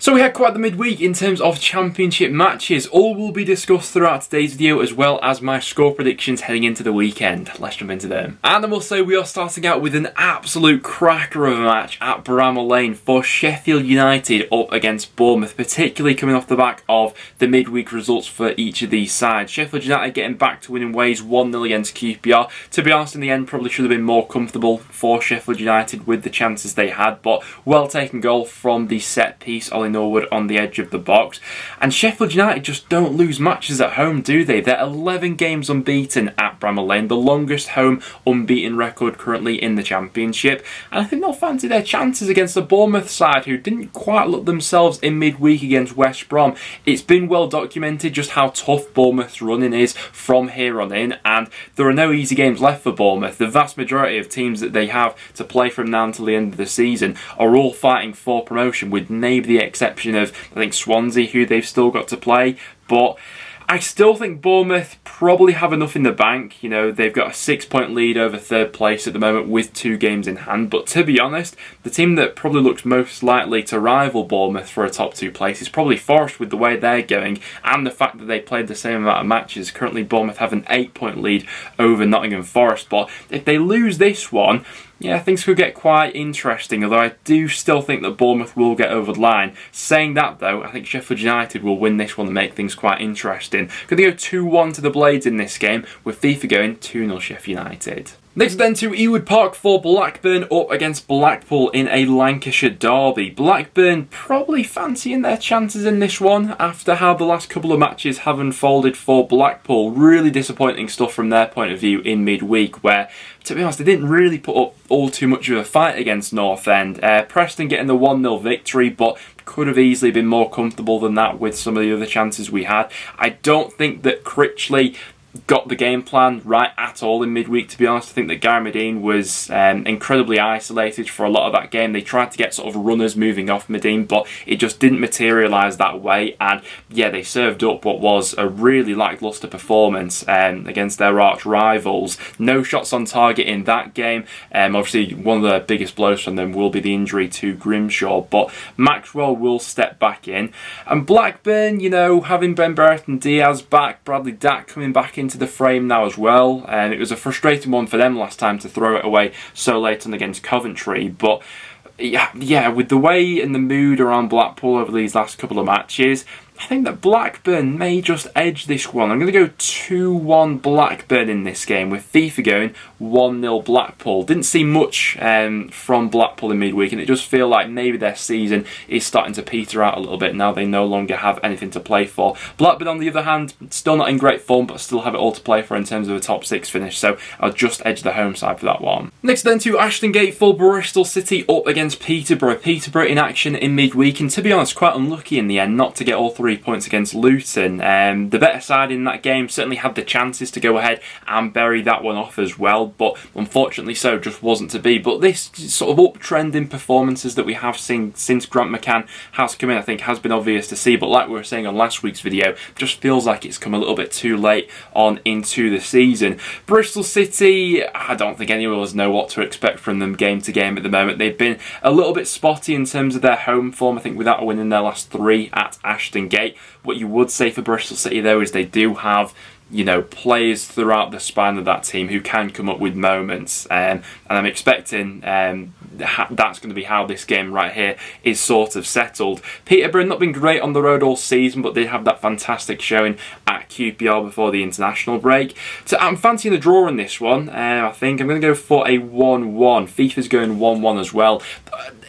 So we had quite the midweek in terms of championship matches. All will be discussed throughout today's video, as well as my score predictions heading into the weekend. Let's jump into them. And I will say we are starting out with an absolute cracker of a match at Bramall Lane for Sheffield United up against Bournemouth, particularly coming off the back of the midweek results for each of these sides. Sheffield United getting back to winning ways 1-0 against QPR. To be honest, in the end, probably should have been more comfortable for Sheffield United with the chances they had, but well taken goal from the set piece, Ollie Norwood on the edge of the box. And Sheffield United just don't lose matches at home, do they? They're 11 games unbeaten at Bramall Lane, the longest home unbeaten record currently in the Championship. And I think they'll fancy their chances against the Bournemouth side, who didn't quite look themselves in midweek against West Brom. It's been well documented just how tough Bournemouth's running is from here on in, and there are no easy games left for Bournemouth. The vast majority of teams that they have to play from now until the end of the season are all fighting for promotion, with maybe the exception of, I think, Swansea, who they've still got to play. But I still think Bournemouth probably have enough in the bank. You know, they've got a 6-point lead over third place at the moment with 2 games in hand. But to be honest, the team that probably looks most likely to rival Bournemouth for a top 2 place is probably Forest, with the way they're going and the fact that they played the same amount of matches. Currently, Bournemouth have an 8-point lead over Nottingham Forest. But if they lose this one, yeah, things could get quite interesting, although I do still think that Bournemouth will get over the line. Saying that, though, I think Sheffield United will win this one and make things quite interesting. Going to go 2-1 to the Blades in this game, with FIFA going 2-0 Sheff United. Next then to Ewood Park for Blackburn up against Blackpool in a Lancashire derby. Blackburn probably fancying their chances in this one after how the last couple of matches have unfolded for Blackpool. Really disappointing stuff from their point of view in midweek, where, to be honest, they didn't really put up all too much of a fight against North End. Preston getting the 1-0 victory, but could have easily been more comfortable than that with some of the other chances we had. I don't think that Critchley got the game plan right at all in midweek, to be honest. I think that Gary Medine was incredibly isolated for a lot of that game. They tried to get sort of runners moving off Medine, but it just didn't materialise that way. And yeah, they served up what was a really lacklustre performance against their arch rivals. No shots on target in that game. Obviously, one of the biggest blows from them will be the injury to Grimshaw, but Maxwell will step back in. And Blackburn, you know, having Ben Barrett and Diaz back, Bradley Dack coming back into the frame now as well, and it was a frustrating one for them last time to throw it away so late on against Coventry. But yeah, with the way and the mood around Blackpool over these last couple of matches, I think that Blackburn may just edge this one. I'm going to go 2-1 Blackburn in this game, with FIFA going 1-0 Blackpool. Didn't see much from Blackpool in midweek, and it does feel like maybe their season is starting to peter out a little bit now they no longer have anything to play for. Blackburn, on the other hand, still not in great form, but still have it all to play for in terms of a top 6 finish, so I'll just edge the home side for that one. Next then to Ashton Gate for Bristol City up against Peterborough. Peterborough in action in midweek, and to be honest, quite unlucky in the end not to get all 3 points against Luton. The better side in that game certainly had the chances to go ahead and bury that one off as well, but unfortunately so just wasn't to be. But this sort of uptrend in performances that we have seen since Grant McCann has come in, I think, has been obvious to see, but like we were saying on last week's video, just feels like it's come a little bit too late on into the season. Bristol City, I don't think anyone will know what to expect from them game to game at the moment. They've been a little bit spotty in terms of their home form, I think, without a win in their last 3 at Ashton Gate. What you would say for Bristol City, though, is they do have, you know, players throughout the spine of that team who can come up with moments, and I'm expecting that's going to be how this game right here is sort of settled. Peterborough not been great on the road all season, but they have that fantastic showing at QPR before the international break. So I'm fancying the draw in this one. I think I'm going to go for a 1-1. FIFA's going 1-1 as well.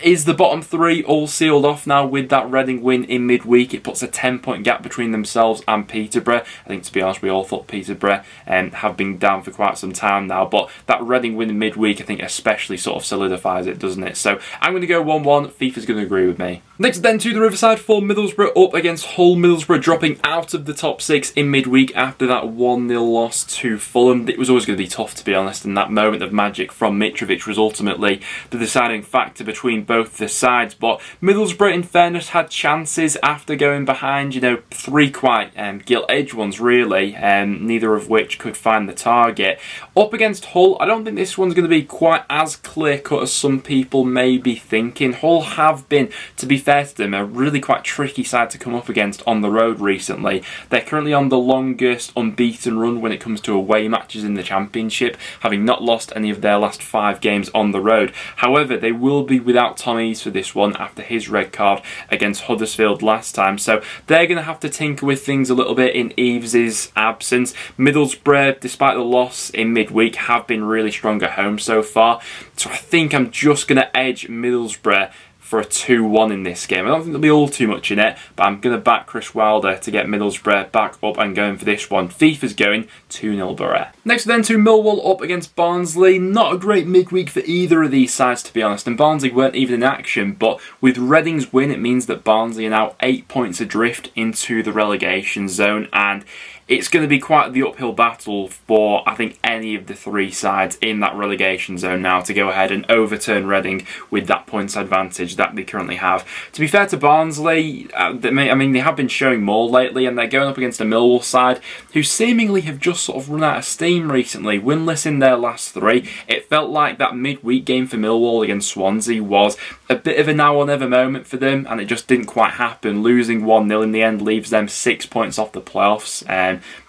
Is the bottom 3 all sealed off now with that Reading win in midweek? It puts a 10-point gap between themselves and Peterborough. I think, to be honest, we all thought Peterborough have been down for quite some time now, but that Reading win in midweek, I think, especially sort of solidifies it, doesn't it? So I'm going to go 1-1. FIFA's going to agree with me. Next then to the Riverside for Middlesbrough up against Hull. Middlesbrough dropping out of the top 6 in midweek after that 1-0 loss to Fulham. It was always going to be tough, to be honest, and that moment of magic from Mitrovic was ultimately the deciding factor between both the sides, but Middlesbrough in fairness had chances after going behind, you know, 3 quite gilt-edged ones really, neither of which could find the target. Up against Hull, I don't think this one's going to be quite as clear-cut as some people may be thinking. Hull have been, to be fair to them, a really quite tricky side to come up against on the road recently. They're currently on the longest unbeaten run when it comes to away matches in the Championship, having not lost any of their last 5 games on the road. However, they will be without Tom Eaves for this one after his red card against Huddersfield last time, so they're going to have to tinker with things a little bit in Eaves' absence. Middlesbrough, despite the loss in midweek, have been really strong at home so far, so I think I'm just going to edge Middlesbrough for a 2-1 in this game. I don't think there'll be all too much in it, but I'm going to back Chris Wilder to get Middlesbrough back up and going for this one. FIFA's going 2-0 Borough. Next then to Millwall up against Barnsley. Not a great midweek for either of these sides, to be honest, and Barnsley weren't even in action, but with Reading's win it means that Barnsley are now 8 points adrift into the relegation zone, and it's going to be quite the uphill battle for, I think, any of the 3 sides in that relegation zone now to go ahead and overturn Reading with that points advantage that they currently have. To be fair to Barnsley, I mean, they have been showing more lately, and they're going up against a Millwall side who seemingly have just sort of run out of steam recently. Winless in their last 3. It felt like that midweek game for Millwall against Swansea was a bit of a now or never moment for them, and it just didn't quite happen. Losing 1-0 in the end leaves them 6 points off the playoffs.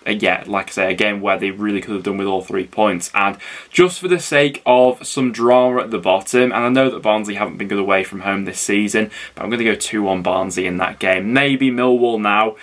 Yeah, like I say, again, where they really could have done with all 3 points. And just for the sake of some drama at the bottom, and I know that Barnsley haven't been good away from home this season, but I'm going to go 2-1 Barnsley in that game. Maybe Millwall now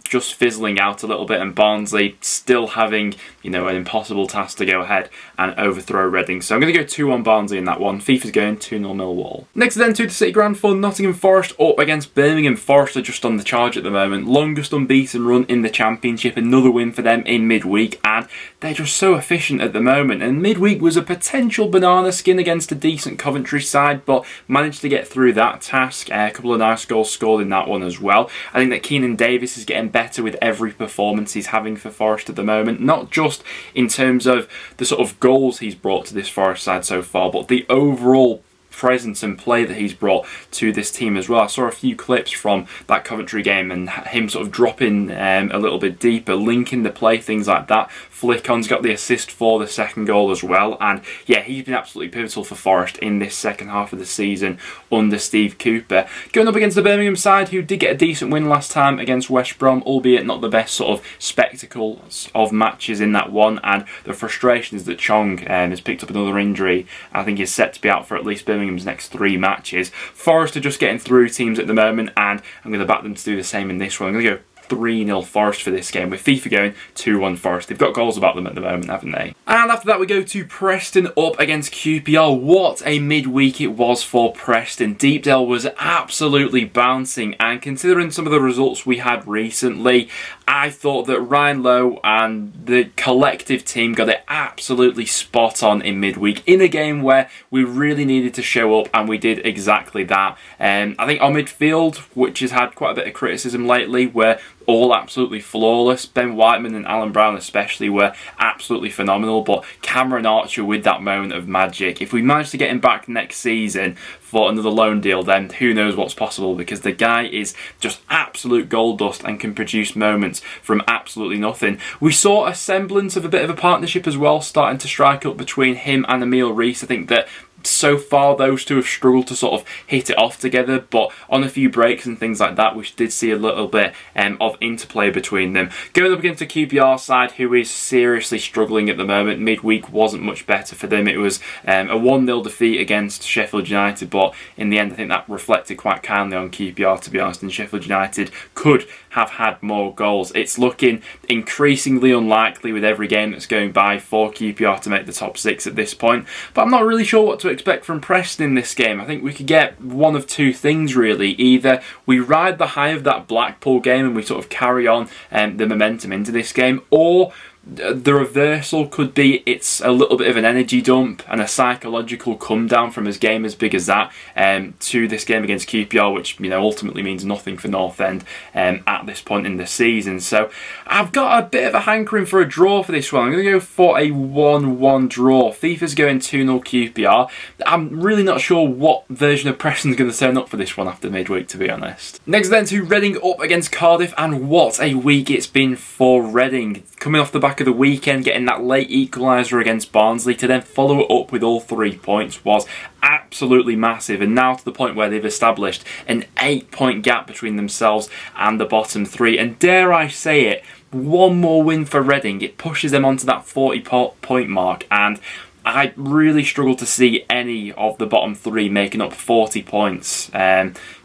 just fizzling out a little bit, and Barnsley still having, you know, an impossible task to go ahead and overthrow Reading. So I'm going to go 2-1 Barnsley in that one. FIFA's going 2-0 Millwall. Next then to the City Ground for Nottingham Forest up against Birmingham. Forest are just on the charge at the moment. Longest unbeaten run in the Championship. Another win for them in midweek, and they're just so efficient at the moment. And midweek was a potential banana skin against a decent Coventry side, but managed to get through that task. A couple of nice goals scored in that one as well. I think that Keenan Davis is getting better with every performance he's having for Forest at the moment, not just in terms of the sort of goals he's brought to this Forest side so far, but the overall presence and play that he's brought to this team as well. I saw a few clips from that Coventry game and him sort of dropping a little bit deeper, linking the play, things like that. Flickon's got the assist for the second goal as well, and yeah, he's been absolutely pivotal for Forest in this second half of the season under Steve Cooper. Going up against the Birmingham side, who did get a decent win last time against West Brom, albeit not the best sort of spectacles of matches in that one, and the frustration is that Chong has picked up another injury. I think he's set to be out for at least Birmingham's next 3 matches. Forest are just getting through teams at the moment, and I'm going to back them to do the same in this one. I'm going to go 3-0 Forest for this game, with FIFA going 2-1 Forest. They've got goals about them at the moment, haven't they? And after that we go to Preston up against QPR. What a midweek it was for Preston. Deepdale was absolutely bouncing, and considering some of the results we had recently, I thought that Ryan Lowe and the collective team got it absolutely spot on in midweek, in a game where we really needed to show up, and we did exactly that. I think our midfield, which has had quite a bit of criticism lately, were all absolutely flawless. Ben Whiteman and Alan Brown especially were absolutely phenomenal, but Cameron Archer with that moment of magic. If we manage to get him back next season for another loan deal, then who knows what's possible, because the guy is just absolute gold dust and can produce moments from absolutely nothing. We saw a semblance of a bit of a partnership as well starting to strike up between him and Emile Reese. I think that so far those two have struggled to sort of hit it off together, but on a few breaks and things like that we did see a little bit of interplay between them. Going up against a QPR side who is seriously struggling at the moment. Midweek wasn't much better for them. It was a 1-0 defeat against Sheffield United, but in the end I think that reflected quite kindly on QPR, to be honest, and Sheffield United could have had more goals. It's looking increasingly unlikely with every game that's going by for QPR to make the top 6 at this point, but I'm not really sure what to expect from Preston in this game. I think we could get one of two things really. Either we ride the high of that Blackpool game and we sort of carry on the momentum into this game, or The reversal could be it's a little bit of an energy dump and a psychological come down from a game as big as that to this game against QPR, which ultimately means nothing for North End at this point in the season. So I've got a bit of a hankering for a draw for this one. I'm going to go for a 1-1 draw. FIFA's going 2-0 QPR. I'm really not sure what version of Preston's going to turn up for this one after midweek, to be honest. Next then to Reading up against Cardiff, and what a week it's been for Reading. Coming off the back of the weekend, getting that late equaliser against Barnsley to then follow it up with all 3 points was absolutely massive, and now to the point where they've established an 8-point gap between themselves and the bottom 3, and dare I say it, one more win for Reading, it pushes them onto that 40-point mark, and I really struggle to see any of the bottom 3 making up 40 points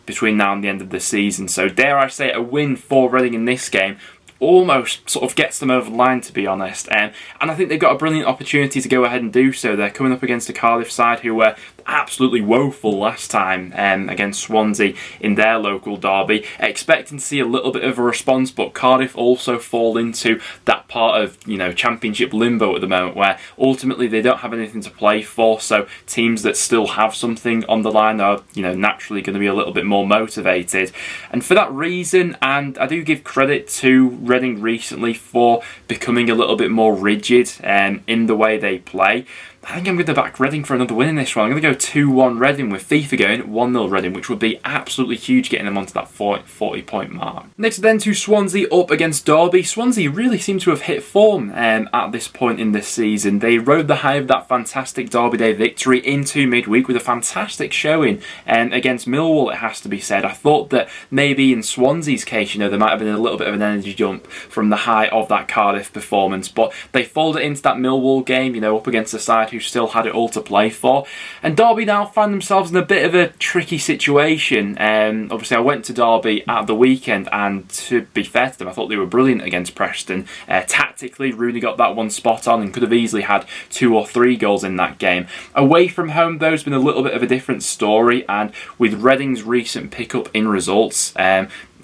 between now and the end of the season. So dare I say, a win for Reading in this game almost sort of gets them over the line, to be honest. And I think they've got a brilliant opportunity to go ahead and do so. They're coming up against a Cardiff side who were absolutely woeful last time against Swansea in their local derby. Expecting to see a little bit of a response, but Cardiff also fall into that part of championship limbo at the moment where ultimately they don't have anything to play for. So teams that still have something on the line are naturally going to be a little bit more motivated. And for that reason, and I do give credit to Reading recently for becoming a little bit more rigid in the way they play, I think I'm going to back Reading for another win in this one. I'm going to go 2-1 Reading, with FIFA going 1-0 Reading, which would be absolutely huge, getting them onto that 40-point mark. Next then to Swansea up against Derby. Swansea really seem to have hit form at this point in this season. They rode the high of that fantastic Derby Day victory into midweek with a fantastic showing against Millwall, it has to be said. I thought that maybe in Swansea's case, there might have been a little bit of an energy jump from the high of that Cardiff performance, but they folded into that Millwall game, up against a side who still had it all to play for. And Derby now find themselves in a bit of a tricky situation. Obviously, I went to Derby at the weekend, and to be fair to them, I thought they were brilliant against Preston. Tactically, Rooney got that one spot on and could have easily had 2 or 3 goals in that game. Away from home, though, has been a little bit of a different story, and with Reading's recent pickup in results,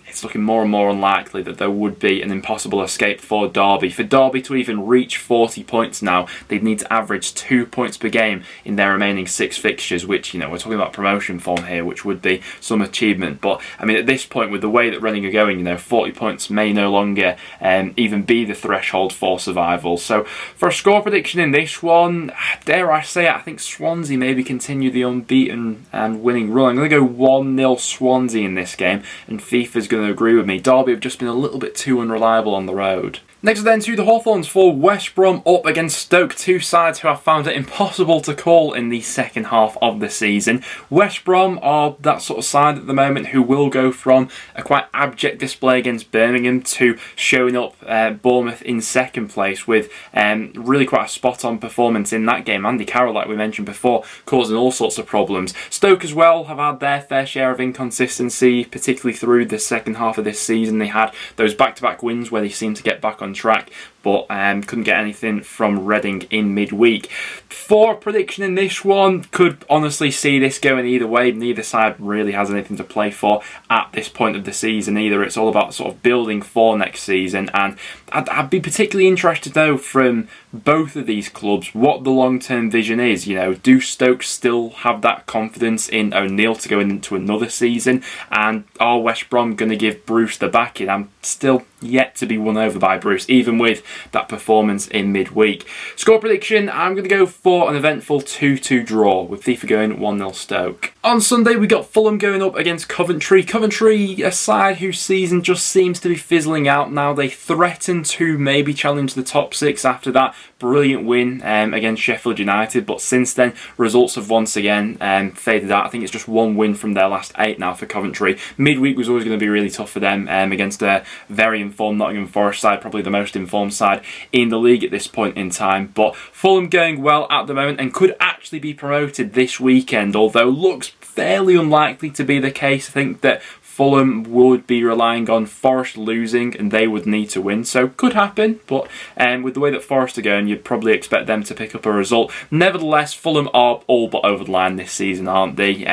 it's looking more and more unlikely that there would be an impossible escape for Derby. For Derby to even reach 40 points now, they'd need to average 2 points per game in their remaining 6 fixtures, which, we're talking about promotion form here, which would be some achievement. But, at this point, with the way that Reading are going, 40 points may no longer even be the threshold for survival. So, for a score prediction in this one, dare I say it, I think Swansea maybe continue the unbeaten and winning run. I'm going to go 1-0 Swansea in this game, and FIFA's going to agree with me. Derby have just been a little bit too unreliable on the road. Next then to the Hawthorns for West Brom up against Stoke, 2 sides who have found it impossible to call in the second half of the season. West Brom are that sort of side at the moment who will go from a quite abject display against Birmingham to showing up Bournemouth in second place with really quite a spot-on performance in that game. Andy Carroll, like we mentioned before, causing all sorts of problems. Stoke as well have had their fair share of inconsistency, particularly through the second half of this season. They had those back-to-back wins where they seemed to get back on track, but couldn't get anything from Reading in midweek. For a prediction in this one, could honestly see this going either way. Neither side really has anything to play for at this point of the season either. It's all about sort of building for next season, and I'd be particularly interested though from both of these clubs what the long-term vision is. Do Stoke still have that confidence in O'Neill to go into another season, and are West Brom going to give Bruce the backing? I'm still yet to be won over by Bruce, even with that performance in midweek. Score prediction, I'm going to go for an eventful 2-2 draw, with FIFA going 1-0 Stoke. On Sunday, we got Fulham going up against Coventry. Coventry, a side whose season just seems to be fizzling out now. They threaten to maybe challenge the top 6 after that brilliant win against Sheffield United, but since then, results have once again faded out. I think it's just 1 win from their last 8 now for Coventry. Midweek was always going to be really tough for them against a very informed Nottingham Forest side, probably the most informed side in the league at this point in time. But Fulham going well at the moment and could actually be promoted this weekend, although looks fairly unlikely to be the case. I think that Fulham would be relying on Forest losing and they would need to win, so could happen, but with the way that Forest are going, you'd probably expect them to pick up a result. Nevertheless, Fulham are all but over the line this season, aren't they?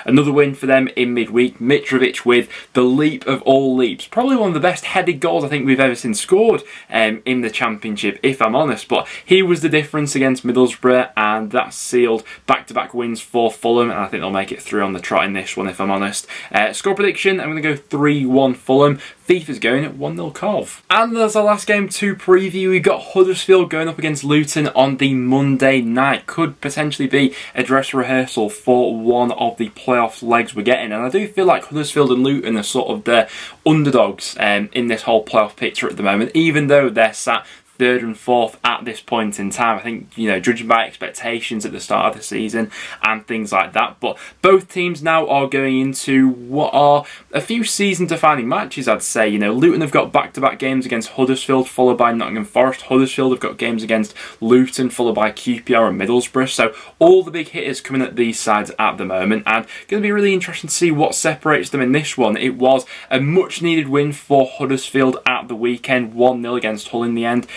Another win for them in midweek. Mitrovic with the leap of all leaps. Probably one of the best headed goals I think we've ever seen scored in the Championship, if I'm honest, but he was the difference against Middlesbrough, and that sealed back-to-back wins for Fulham, and I think they'll make it through on the trot in this one, if I'm honest. Score prediction, I'm going to go 3-1 Fulham. FIFA's going at 1-0 Cov. And there's our last game to preview. We've got Huddersfield going up against Luton on the Monday night. Could potentially be a dress rehearsal for one of the playoff legs we're getting. And I do feel like Huddersfield and Luton are sort of the underdogs in this whole playoff picture at the moment, even though they're sat third and fourth at this point in time. I think, you know, judging by expectations at the start of the season and things like that. But both teams now are going into what are a few season-defining matches, I'd say. You know, Luton have got back-to-back games against Huddersfield, followed by Nottingham Forest. Huddersfield have got games against Luton, followed by QPR and Middlesbrough. So all the big hitters coming at these sides at the moment, and going to be really interesting to see what separates them in this one. It was a much-needed win for Huddersfield at the weekend, 1-0 against Hull in the end.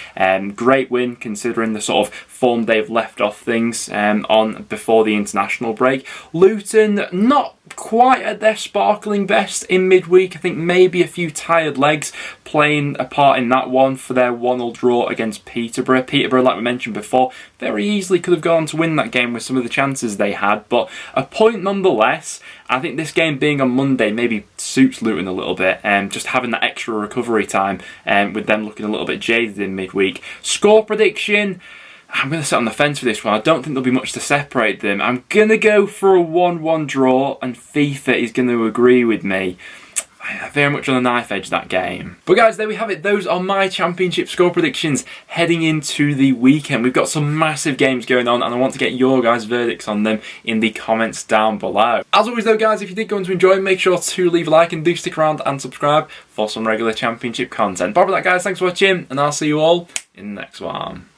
Great win considering the sort of form they've left off things on before the international break. Luton not quite at their sparkling best in midweek. I think maybe a few tired legs playing a part in that one for their 1-0 draw against Peterborough. Peterborough, like we mentioned before, very easily could have gone on to win that game with some of the chances they had, but a point nonetheless. I think this game being on Monday maybe suits Luton a little bit, just having that extra recovery time with them looking a little bit jaded in midweek. Score prediction, I'm going to sit on the fence for this one. I don't think there'll be much to separate them. I'm going to go for a 1-1 draw, and FIFA is going to agree with me. Very much on the knife edge, that game. But guys, there we have it. Those are my Championship score predictions heading into the weekend. We've got some massive games going on, and I want to get your guys' verdicts on them in the comments down below. As always though, guys, if you did go on to enjoy, make sure to leave a like and do stick around and subscribe for some regular Championship content. But with that, guys, thanks for watching, and I'll see you all in the next one.